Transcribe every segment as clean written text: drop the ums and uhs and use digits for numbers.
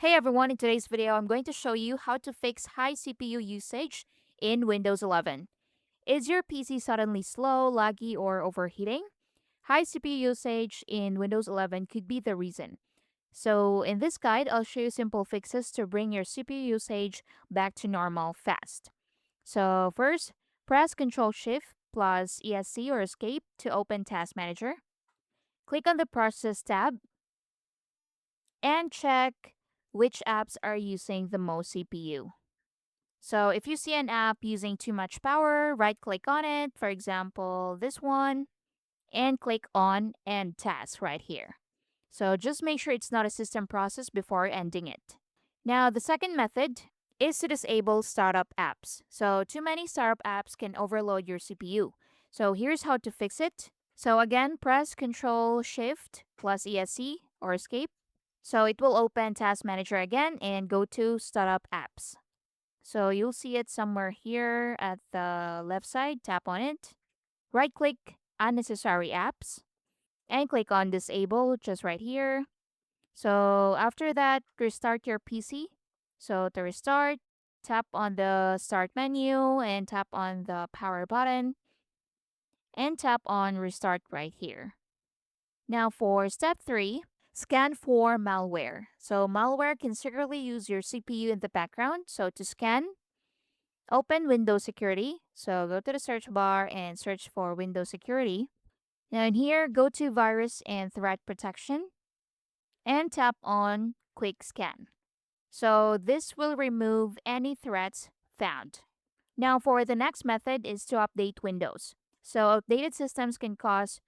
Hey everyone, in today's video, I'm going to show you how to fix high CPU usage in Windows 11. Is your PC suddenly slow, laggy, or overheating? High CPU usage in Windows 11 could be the reason. So in this guide, I'll show you simple fixes to bring your CPU usage back to normal fast. So first, press Ctrl Shift plus ESC or Escape to open Task Manager. Click on the Process tab and check which apps are using the most CPU. So if you see an app using too much power, right click on it, for example, this one, and click on End Task right here. So just make sure it's not a system process before ending it. Now, the second method is to disable startup apps. So too many startup apps can overload your CPU. So here's how to fix it. So again, press Ctrl Shift plus ESC or Escape. So it will open Task Manager again and go to Startup Apps. So you'll see it somewhere here at the left side. Tap on it. Right click Unnecessary Apps and click on Disable just right here. So after that, restart your PC. So to restart, tap on the Start menu and tap on the Power button and tap on Restart right here. Now for step 3, scan for malware. So malware can secretly use your CPU in the background. So to scan, open Windows Security. So go to the search bar and search for Windows Security. Now in here, go to Virus and Threat Protection and tap on Quick Scan. So this will remove any threats found. Now for the next method is to update Windows. So outdated systems can cause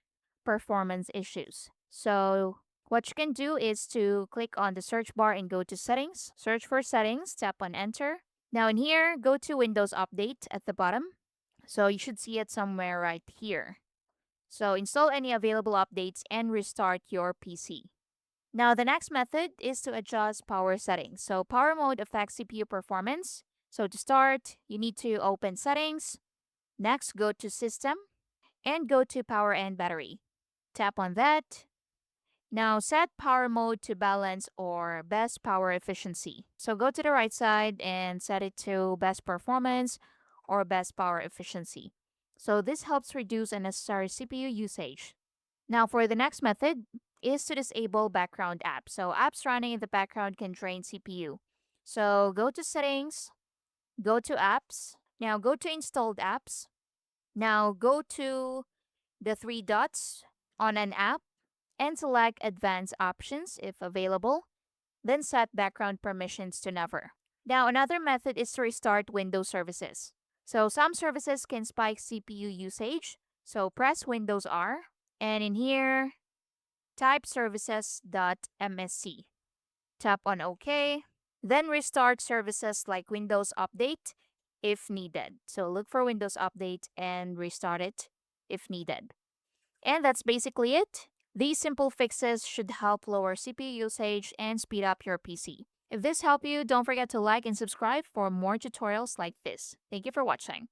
performance issues. So what you can do is to click on the search bar and go to Settings. Search for Settings, tap on Enter. Now in here, go to Windows Update at the bottom. So you should see it somewhere right here. So install any available updates and restart your PC. Now the next method is to adjust power settings. So power mode affects CPU performance. So to start, you need to open Settings. Next, go to System and go to Power and Battery. Tap on that. Now set power mode to balance or best power efficiency. So go to the right side and set it to best performance or best power efficiency. So this helps reduce unnecessary CPU usage. Now for the next method is to disable background apps. So apps running in the background can drain CPU. So go to settings, go to apps. Now go to installed apps. Now go to the three dots on an app and select advanced options if available. Then set background permissions to never. Now another method is to restart Windows services. So some services can spike CPU usage. So press Windows R and in here type services.msc. Tap on OK. Then restart services like Windows Update if needed. So look for Windows Update and restart it if needed. And that's basically it. These simple fixes should help lower CPU usage and speed up your PC. If this helped you, don't forget to like and subscribe for more tutorials like this. Thank you for watching.